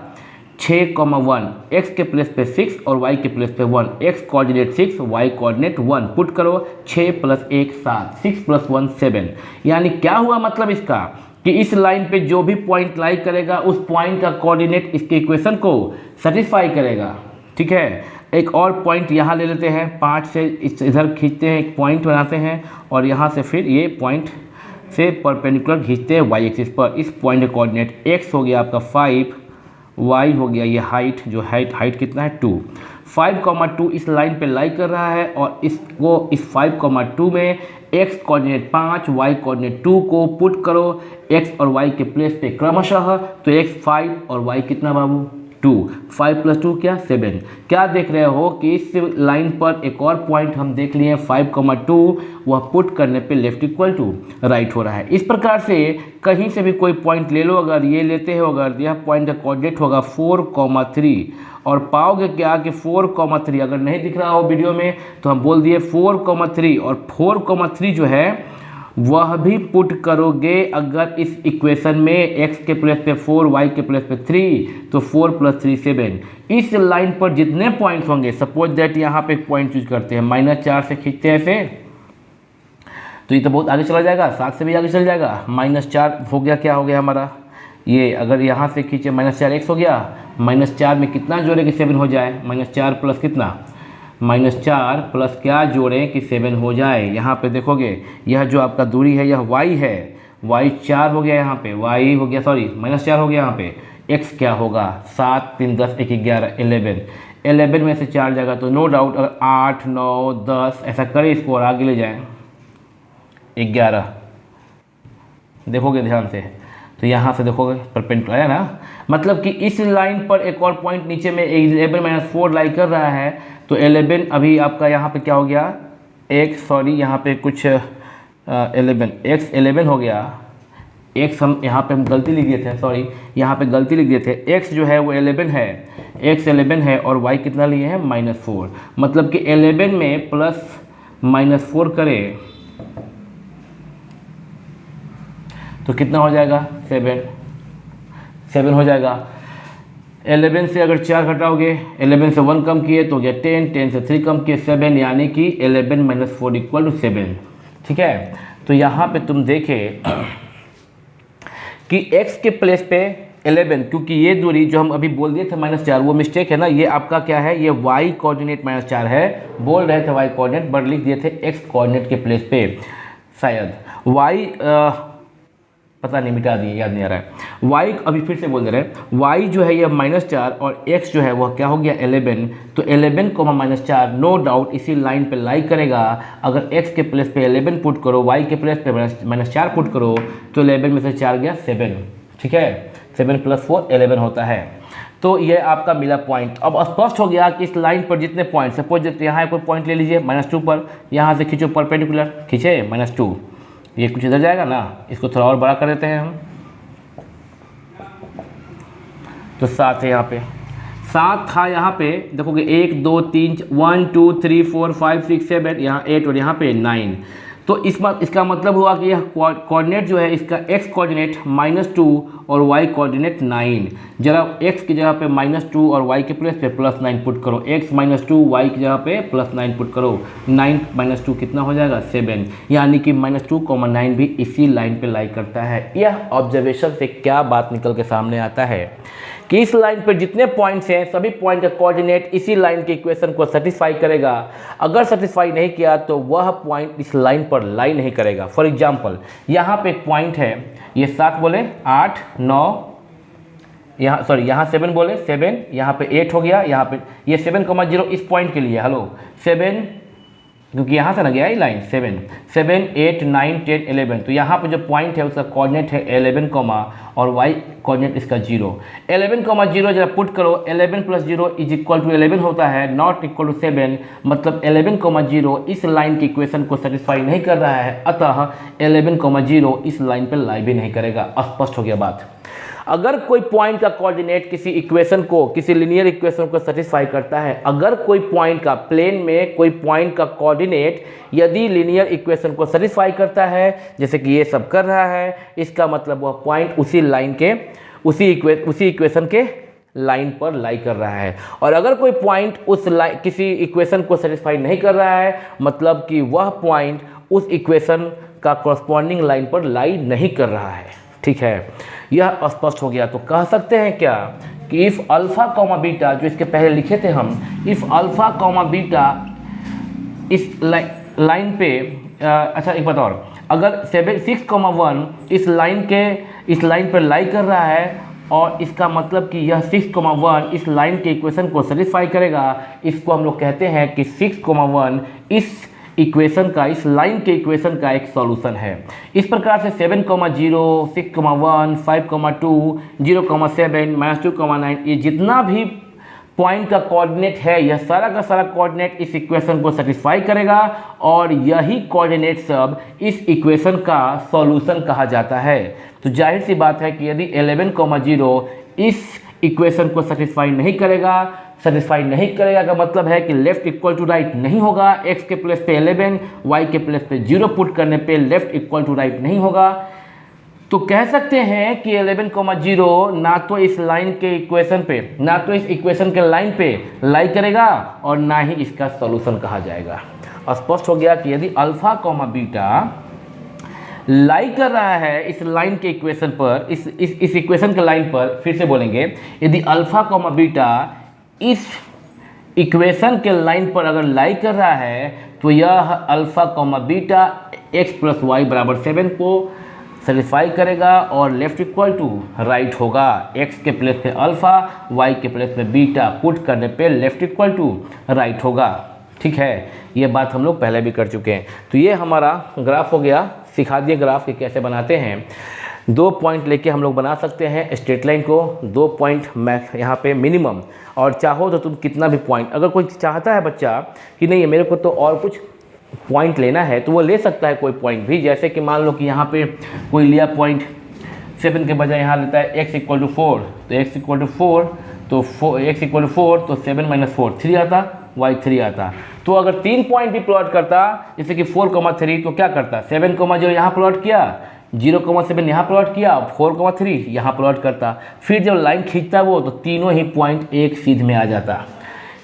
6,1, x के प्लेस पे 6 और y के प्लेस पे 1, x coordinate 6, y coordinate 1, put करो 6 + 1 7, 6 + 1 7। यानी क्या हुआ मतलब इसका कि इस लाइन पे जो भी पॉइंट लाई करेगा उस पॉइंट का कोऑर्डिनेट इसके इक्वेशन को सेटिस्फाई करेगा, ठीक है। एक और पॉइंट यहाँ ले लेते हैं, 5 से इधर खींचते हैं, एक पॉइंट बनाते हैं, और यहाँ से फिर ये पॉइंट से परपेंडिकुलर खींचते हैं वाई एक्सिस पर। इस पॉइंट का कोऑर्डिनेट x हो गया आपका 5, y हो गया ये हाइट, जो हाइट कितना है 2, 5,2 इस लाइन पे लाई कर रहा है, और इसको इस 5,2 में x कोऑर्डिनेट 5, y कोऑर्डिनेट 2 को पुट करो x और y के प्लेस पे क्रमशः, तो x 5 और y कितना बाबू 2, 5 + 2 क्या 7। क्या देख रहे हो कि इस लाइन पर एक और पॉइंट हम देख लिए 5,2, वह पुट करने पे लेफ्ट इक्वल टू राइट हो रहा है। इस प्रकार से कहीं से भी कोई पॉइंट ले लो, अगर ये लेते हो, अगर यह पॉइंट का कोऑर्डिनेट होगा 4,3, और पाओगे क्या कि 4,3, अगर नहीं दिख रहा हो वीडियो में तो हम बोल दिए 4,3, और 4,3 जो है वह भी पुट करोगे अगर इस इक्वेशन में x के प्लेस पे 4, y के प्लेस पे 3, तो 4 + 3 7। इस लाइन पर जितने पॉइंट्स होंगे, सपोज दैट यहाँ पे एक पॉइंट चूज करते हैं, -4 से खींचते हैं ऐसे, तो ये तो बहुत आगे चला जाएगा, 7 से भी आगे चल जाएगा। -4 हो गया, क्या हो गया हमारा ये, अगर यहाँ से खींचे -4 x हो गया, -4 में कितना जोड़े कि 7 हो जाए, -4 प्लस कितना, -4 प्लस क्या जोड़ें कि 7 हो जाए। यहाँ पे देखोगे यह जो आपका दूरी है यह y है, y 4 हो गया, यहाँ पे y हो गया, -4 हो गया, यहाँ पे x क्या होगा, 7 3 10 1 11 11 में से 4 जाएगा, तो नो डाउट अगर 8 9 10 ऐसा करें इसको और आगे ले जाएं 11, देखोगे ध्यान से तो यहाँ से देखोगे परपेंडिकुलर है ना, मतलब कि इस लाइन पर एक और पॉइंट नीचे में 11 - 4 लाई कर रहा है, तो 11 अभी आपका यहाँ पे क्या हो गया, यहाँ पे कुछ 11 x 11 हो गया, x हम यहाँ पे हम गलती लिख दिए थे, यहाँ पे गलती लिख दिए थे, x जो है वो 11 है, x 11 है, और y कितना लिए हैं -4, मतलब कि 11 में प्लस -4 करें तो कितना हो जाएगा, 7 हो जाएगा। 11 से अगर 4 घटाओगे, 11 से 1 कम किए तो हो गया 10, 10 से 3 कम किए 7, यानी कि 11 - 4 = 7, ठीक है। तो यहाँ पे तुम देखे कि x के प्लेस पे 11, क्योंकि ये दूरी जो हम अभी बोल दिए थे -4 वो मिस्टेक है ना, ये आपका क्या है, ये y कोऑर्डिनेट -4 है, बोल रहे थे y कोऑर्डिनेट बट लिख दिए थे x कोऑर्डिनेट के प्लेस पे, शायद y पता नहीं, मिटा दिए, याद नहीं आ रहा है। y अभी फिर से बोल दे रहे हैं, y जो है ये -4 और x जो है वह क्या हो गया 11, तो 11, -4 नो डाउट इसी लाइन पे लाई करेगा। अगर x के प्लेस पे 11 पुट करो, y के प्लेस पे -4 पुट करो, तो 11 में से 4 गया 7, ठीक है, 7 + 4 11 होता है। तो ये आपका मिला पॉइंट। अब स्पष्ट हो गया कि इस लाइन पर जितने पॉइंट, सपोज यहाँ कोई पॉइंट ले लीजिए -2 पर, यहाँ से खींचो परपेंडिकुलर, खींचे -2, ये कुछ इधर जाएगा ना, इसको थोड़ा और बड़ा कर देते हैं हम, तो 7 है यहाँ पे, 7 था यहाँ पे, देखोगे 1 2 3 1 2 3 4 5 6 7, यहाँ 8 और यहाँ पे 9। तो इसका मतलब हुआ कि यह कोऑर्डिनेट जो है इसका x कोऑर्डिनेट -2 और y कोऑर्डिनेट 9। जरा x की जगह पे -2 और y के प्लेस पे +9 पुट करो, x -2 y की जगह पे +9 पुट करो, 9 - 2 कितना हो जाएगा 7, यानी कि -2,9 भी इसी लाइन पे लाई करता है। यह ऑब्जर्वेशन से क्या बात निकल के सामने आता है कि इस लाइन पर जितने पॉइंट्स हैं सभी पॉइंट का कोऑर्डिनेट इसी लाइन के इक्वेशन को सेटिस्फाई करेगा। अगर सेटिस्फाई नहीं किया तो वह पॉइंट इस लाइन पर लाई नहीं करेगा। फॉर एग्जांपल यहाँ पे एक पॉइंट है, ये 7 बोले 8 9, यहाँ सॉरी यहाँ 7 बोले 7, यहाँ पे 8 हो गया, यहाँ पे ये 7,0 इस पॉइंट के लिए, हेलो 7, क्योंकि यहाँ से ना गया ये लाइन 7 7 8 9 10 11, तो यहाँ पे जो पॉइंट है उसका कोऑर्डिनेट है 11, और y कोऑर्डिनेट इसका 0। 11,0 जरा पुट करो, 11 + 0 = 11 होता है, नॉट इक्वल टू 7, मतलब 11,0 इस लाइन की इक्वेशन को सेटिस्फाई नहीं कर रहा है, अतः 11,0 इस लाइन पर लाई भी नहीं करेगा। स्पष्ट हो गया बात। अगर कोई पॉइंट का कोऑर्डिनेट किसी इक्वेशन को, किसी लीनियर इक्वेशन को सेटिस्फाई करता है, अगर कोई पॉइंट का प्लेन में कोई पॉइंट का कोऑर्डिनेट यदि लीनियर इक्वेशन को सेटिस्फाई करता है, जैसे कि ये सब कर रहा है, इसका मतलब वह पॉइंट उसी लाइन के उसी इक्वेशन के लाइन पर लाई कर रहा है। और अगर कोई पॉइंट किसी इक्वेशन को सेटिस्फाई नहीं कर रहा है, मतलब कि वह पॉइंट उस इक्वेशन का कॉरस्पॉन्डिंग लाइन पर लाई नहीं कर रहा है। ठीक है, यह स्पष्ट हो गया। तो कह सकते हैं क्या कि इफ़ अल्फ़ा कॉमा बीटा, जो इसके पहले लिखे थे हम, इफ़ अल्फ़ा कॉमा बीटा इस लाइन पे अच्छा एक बात और, अगर 6,1 इस लाइन पर लाई कर रहा है, और इसका मतलब कि यह 6,1 इस लाइन के इक्वेशन को सेटिस्फाई करेगा, इसको हम लोग कहते हैं कि 6,1 इस इक्वेशन का, इस लाइन के इक्वेशन का एक सॉल्यूशन है। इस प्रकार से 7,0 6,1 5,2 0,7 -2,9 ये जितना भी पॉइंट का कोऑर्डिनेट है, यह सारा का सारा कोऑर्डिनेट इस इक्वेशन को सेटिस्फाई करेगा, और यही कोऑर्डिनेट सब इस इक्वेशन का सॉल्यूशन कहा जाता है। तो जाहिर सी बात है कि यदि 11,0 इस इक्वेशन को सेटिस्फाई नहीं करेगा का मतलब है कि लेफ्ट इक्वल टू राइट नहीं होगा। x के प्लेस पे 11, y के प्लेस पे 0 पुट करने पे लेफ्ट इक्वल टू राइट नहीं होगा। तो कह सकते हैं कि 11,0 ना तो इस लाइन के इक्वेशन पे, ना तो इस इक्वेशन के लाइन पे लाई करेगा, और ना ही इसका सॉल्यूशन कहा जाएगा। स्पष्ट हो गया कि यदि अल्फा कॉमा बीटा लाई कर रहा है इस लाइन के इक्वेशन पर, इस इक्वेशन के लाइन पर, फिर से बोलेंगे, यदि अल्फा कॉमा बीटा इस इक्वेशन के लाइन पर अगर लाई कर रहा है, तो यह alpha comma beta x + y = 7 को सेटिस्फाई करेगा, और लेफ्ट इक्वल टू राइट होगा। x के प्लेस पे अल्फा, y के प्लेस पे बीटा पुट करने पे लेफ्ट इक्वल टू राइट होगा। ठीक है, ये बात हम लोग पहले भी कर चुके हैं। तो ये हमारा ग्राफ हो गया, सिखा दिए ग्राफ के कैसे बनाते हैं। 2 पॉइंट लेके हम लोग बना सकते हैं स्ट्रेट लाइन को, 2 पॉइंट मैक्स यहाँ पे मिनिमम, और चाहो तो तुम कितना भी पॉइंट, अगर कोई चाहता है बच्चा कि नहीं मेरे को तो और कुछ पॉइंट लेना है, तो वो ले सकता है कोई पॉइंट भी। जैसे कि मान लो कि यहाँ पे कोई लिया पॉइंट 7 के बजाय यहाँ लेता है x = 4, तो x = 4 तो x = 4 तो 7 - 4 3 आता, y 3 आता। तो अगर 3 पॉइंट भी प्लॉट करता, जैसे कि 4,3, तो क्या करता, 7,0 यहाँ प्लॉट किया, 0,7 यहाँ प्लॉट किया, 4,3 यहाँ प्लॉट करता। फिर जब लाइन खींचता वो, तो तीनों ही पॉइंट एक सीध में आ जाता।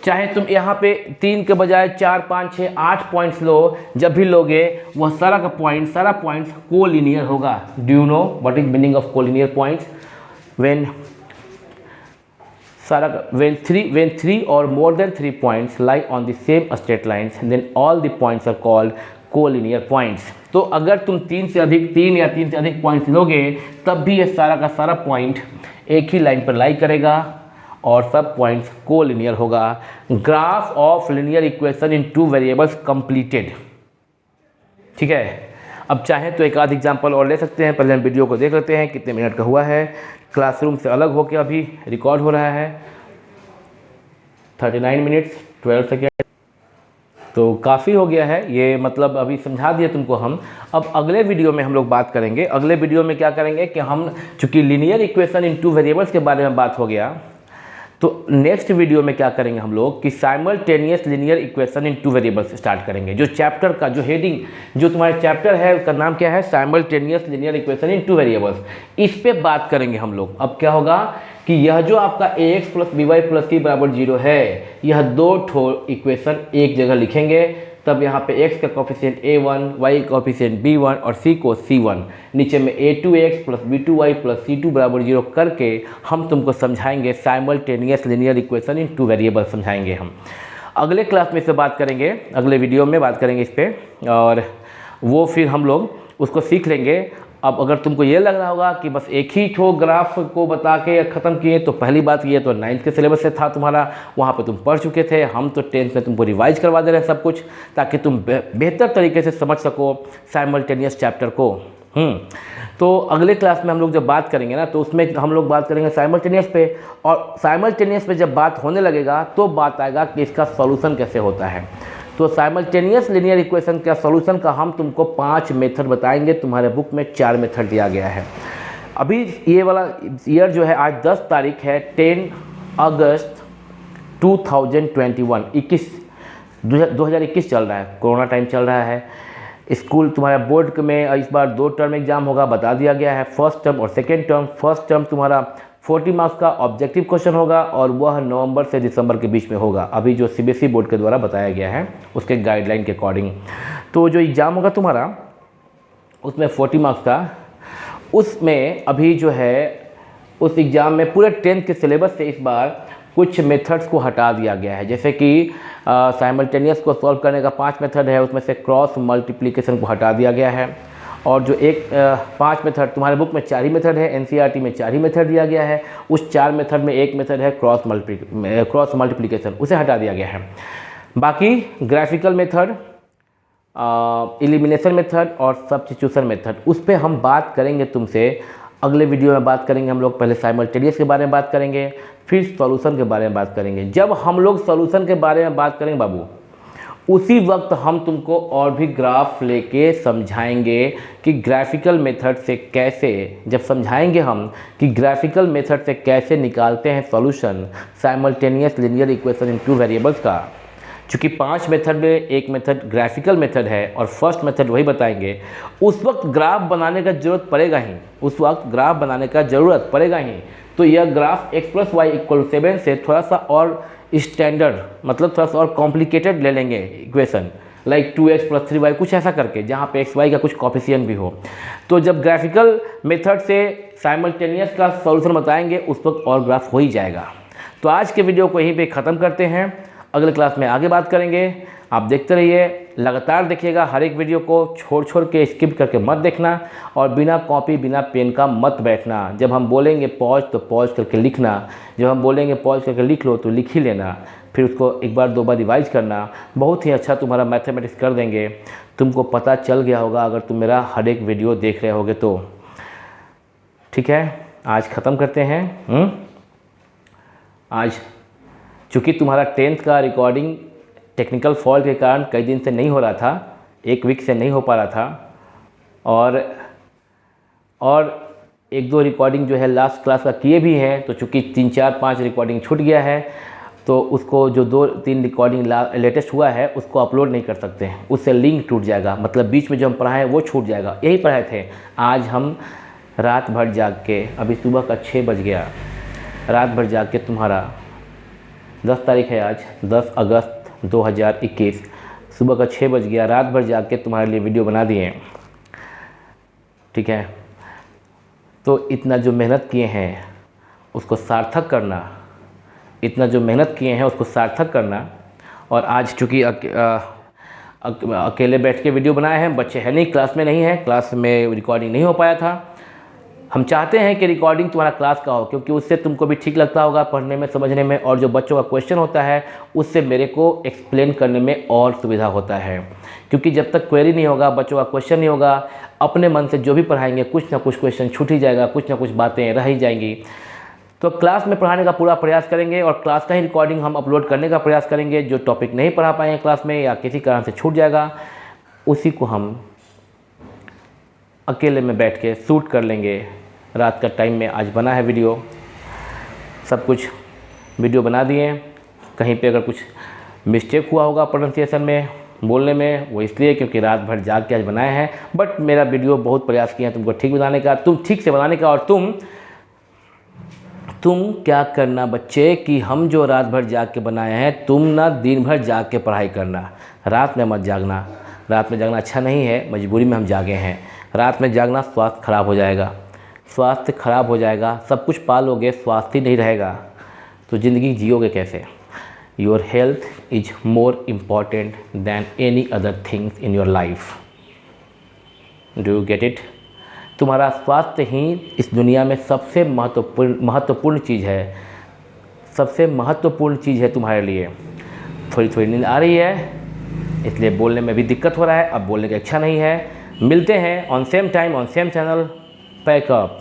चाहे तुम यहाँ पे 3 के बजाय 4 5 6 8 पॉइंट्स लो, जब भी लोगे वह सारा पॉइंट्स कोलिनियर होगा। Do you know what is meaning of collinear points? When 3 or more than 3 points lie on the same straight lines, then all the points are called collinear points. तो अगर तुम 3 या 3 से अधिक पॉइंट्स लोगे, तब भी ये सारा का सारा पॉइंट एक ही लाइन पर लाई करेगा, और सब पॉइंट्स कोलिनियर होगा। Graph of linear equation in 2 variables completed. ठीक है, अब चाहें तो एक आध एग्जाम्पल और ले सकते हैं। पहले हम वीडियो को देख लेते हैं कितने मिनट का हुआ है। क्लासरूम से अलग होकर अभी रिकॉर्ड हो रहा है, 39 मिनट्स 12 सेकेंड, तो काफ़ी हो गया है ये, मतलब अभी समझा दिया तुमको हम। अब अगले वीडियो में हम लोग बात करेंगे। अगले वीडियो में क्या करेंगे कि हम, चूँकि लीनियर इक्वेशन इन 2 वेरिएबल्स के बारे में बात हो गया, तो नेक्स्ट वीडियो में क्या करेंगे हम लोग कि simultaneous linear equation in two variables start करेंगे। जो चैप्टर का जो हेडिंग, जो तुम्हारे चैप्टर है उसका नाम क्या है, simultaneous linear equation in two variables, इस पे बात करेंगे हम लोग। अब क्या होगा कि यह जो आपका ax plus B Y plus C बराबर 0 है, यह दो ठो इक्वेशन एक जगह लिखेंगे, तब यहाँ पे x का कॉफिशिएंट a1, y का कॉफिशिएंट b1 और c को c1, नीचे में a2x plus b2y plus c2 बराबर 0 करके हम तुमको समझाएंगे simultaneous linear equation in two variable समझाएंगे हम। अगले क्लास में इस पर बात करेंगे, अगले वीडियो में बात करेंगे इस पर, और वो फिर हम लोग उसको सीख लेंगे। अब अगर तुमको ये लग रहा होगा कि बस एक ही ठो ग्राफ को बता के ख़त्म किए, तो पहली बात ये तो 9th के सिलेबस से था तुम्हारा, वहाँ पे तुम पढ़ चुके थे। हम तो 10th में तुमको रिवाइज करवा दे रहे हैं सब कुछ, ताकि तुम बेहतर तरीके से समझ सको साइमल्टेनियस चैप्टर को। तो अगले क्लास में हम लोग जब बात करेंगे ना, तो उसमें हम लोग बात करेंगे साइमल्टेनियस पे, और साइमल्टेनियस पे जब बात होने लगेगा तो बात आएगा कि इसका सॉल्यूशन कैसे होता है। तो साइमल्टेनियस लीनियर इक्वेशन का सॉल्यूशन का हम तुमको 5 मेथड बताएंगे। तुम्हारे बुक में 4 मेथड दिया गया है। अभी ये वाला ईयर जो है, आज 10 तारीख है, 10 अगस्त 2021 2021 चल रहा है, कोरोना टाइम चल रहा है। स्कूल तुम्हारा बोर्ड में इस बार 2 टर्म एग्जाम होगा, बता दिया गया है, फर्स्ट टर्म और सेकेंड टर्म। फर्स्ट टर्म तुम्हारा 40 मार्क्स का ऑब्जेक्टिव क्वेश्चन होगा, और वह नवंबर से दिसंबर के बीच में होगा, अभी जो सीबीएसई बोर्ड के द्वारा बताया गया है उसके गाइडलाइन के अकॉर्डिंग। तो जो एग्ज़ाम होगा तुम्हारा उसमें 40 मार्क्स का, उसमें अभी जो है उस एग्ज़ाम में पूरे 10th के सिलेबस से इस बार कुछ मेथड्स को हटा दिया गया है। जैसे कि साइमल्टेनियस को सॉल्व करने का 5 मेथड है, उसमें से क्रॉस मल्टीप्लिकेशन को हटा दिया गया है। और जो 5 मेथड तुम्हारे बुक में 4 ही मेथड है, एनसीईआरटी में 4 ही मेथड दिया गया है, उस 4 मेथड में एक मेथड है क्रॉस मल्टीप्लिकेशन, उसे हटा दिया गया है। बाकी ग्राफिकल मेथड, एलिमिनेशन मेथड और सब्स्टिट्यूशन मेथड, उस पर हम बात करेंगे तुमसे अगले वीडियो में। बात करेंगे हम लोग, पहले साइमल्टेनियस के बारे में बात करेंगे, फिर सॉल्यूशन के बारे में बात करेंगे। जब हम लोग सॉल्यूशन के बारे में बात करेंगे बाबू, उसी वक्त हम तुमको और भी ग्राफ लेके समझाएंगे कि ग्राफिकल मेथड से कैसे, जब समझाएंगे हम कि ग्राफिकल मेथड से कैसे निकालते हैं solution simultaneous linear equation in two variables का। चूँकि 5 मेथड में एक मेथड ग्राफिकल मेथड है और फर्स्ट मेथड वही बताएंगे, उस वक्त ग्राफ बनाने का ज़रूरत पड़ेगा ही, उस वक्त ग्राफ बनाने का ज़रूरत पड़ेगा ही। तो यह graph x plus Y equal 7 से थोड़ा सा और स्टैंडर्ड, मतलब थोड़ा सा और कॉम्प्लिकेटेड ले लेंगे equation, like 2x plus 3y, कुछ ऐसा करके जहाँ पे x y का कुछ कॉफिशिएंट भी हो। तो जब ग्राफिकल मेथड से साइमल्टेनियस का सॉल्यूशन बताएंगे, उस वक्त और ग्राफ हो ही जाएगा। तो आज के वीडियो को यहीं पे ख़त्म करते हैं, अगले क्लास में आगे बात करेंगे। आप देखते रहिए, लगातार देखिएगा, हर एक वीडियो को छोड़ के स्किप करके मत देखना, और बिना कॉपी बिना पेन का मत बैठना। जब हम बोलेंगे पॉज तो पॉज करके लिखना, जब हम बोलेंगे पॉज करके लिख लो तो लिख ही लेना, फिर उसको एक बार 2 बार रिवाइज करना। बहुत ही अच्छा तुम्हारा मैथमेटिक्स कर देंगे। तुमको पता चल गया होगा अगर तुम मेरा हर एक वीडियो देख रहे होगे तो। ठीक है, आज ख़त्म करते हैं। आज चूँकि तुम्हारा 10th का रिकॉर्डिंग टेक्निकल फॉल्ट के कारण कई दिन से नहीं हो रहा था, 1 वीक से नहीं हो पा रहा था, और 1-2 रिकॉर्डिंग जो है लास्ट क्लास का किए भी हैं, तो चूँकि 3-4-5 रिकॉर्डिंग छूट गया है, तो उसको जो 2-3 रिकॉर्डिंग लेटेस्ट हुआ है उसको अपलोड नहीं कर सकते हैं, उससे लिंक टूट जाएगा, मतलब बीच में जो हम पढ़ाए वो छूट जाएगा। यही पढ़ाए थे। आज हम रात भर जाग के, अभी सुबह का 6 बज गया, रात भर जाग के तुम्हारा 10 तारीख है आज, 10 अगस्त 2021, सुबह का 6 बज गया, रात भर जाग के तुम्हारे लिए वीडियो बना दिए। ठीक है, तो इतना जो मेहनत किए हैं उसको सार्थक करना, इतना जो मेहनत किए हैं उसको सार्थक करना। और आज चूँकि अकेले बैठ के वीडियो बनाए हैं, बच्चे हैं नहीं, क्लास में नहीं है, क्लास में रिकॉर्डिंग नहीं हो पाया था। हम चाहते हैं कि रिकॉर्डिंग तुम्हारा क्लास का हो, क्योंकि उससे तुमको भी ठीक लगता होगा पढ़ने में, समझने में, और जो बच्चों का क्वेश्चन होता है उससे मेरे को एक्सप्लेन करने में और सुविधा होता है। क्योंकि जब तक क्वेरी नहीं होगा, बच्चों का क्वेश्चन नहीं होगा, अपने मन से जो भी पढ़ाएंगे कुछ ना कुछ क्वेश्चन छूट ही जाएगा, कुछ ना कुछ बातें रह ही जाएंगी। तो क्लास में पढ़ाने का पूरा प्रयास करेंगे, और क्लास का ही रिकॉर्डिंग हम अपलोड करने का प्रयास करेंगे। जो टॉपिक नहीं पढ़ा पाएंगे क्लास में या किसी कारण से छूट जाएगा, उसी को हम अकेले में बैठ के शूट कर लेंगे। रात का टाइम में आज बना है वीडियो, सब कुछ वीडियो बना दिए। कहीं पे अगर कुछ मिस्टेक हुआ होगा प्रोनाउंसिएशन में, बोलने में, वो इसलिए क्योंकि रात भर जाग के आज बनाए हैं। बट मेरा वीडियो बहुत प्रयास किया तुमको ठीक बनाने का, तुम ठीक से बनाने का। और तुम क्या करना बच्चे कि हम जो रात भर जाग के बनाए हैं, तुम ना दिन भर जाग के पढ़ाई करना, रात में मत जागना। रात में जागना अच्छा नहीं है, मजबूरी में हम जागे हैं। रात में जागना स्वास्थ्य खराब हो जाएगा, स्वास्थ्य खराब हो जाएगा। सब कुछ पालोगे, स्वास्थ्य नहीं रहेगा तो ज़िंदगी जियोगे कैसे। Your health is more important than any other things in your life. Do you get it. तुम्हारा स्वास्थ्य ही इस दुनिया में सबसे महत्वपूर्ण चीज़ है, सबसे महत्वपूर्ण चीज़ है तुम्हारे लिए। थोड़ी थोड़ी नींद आ रही है, इसलिए बोलने में भी दिक्कत हो रहा है, अब बोलने की इच्छा नहीं है। मिलते हैं on same time on same channel. Pack up.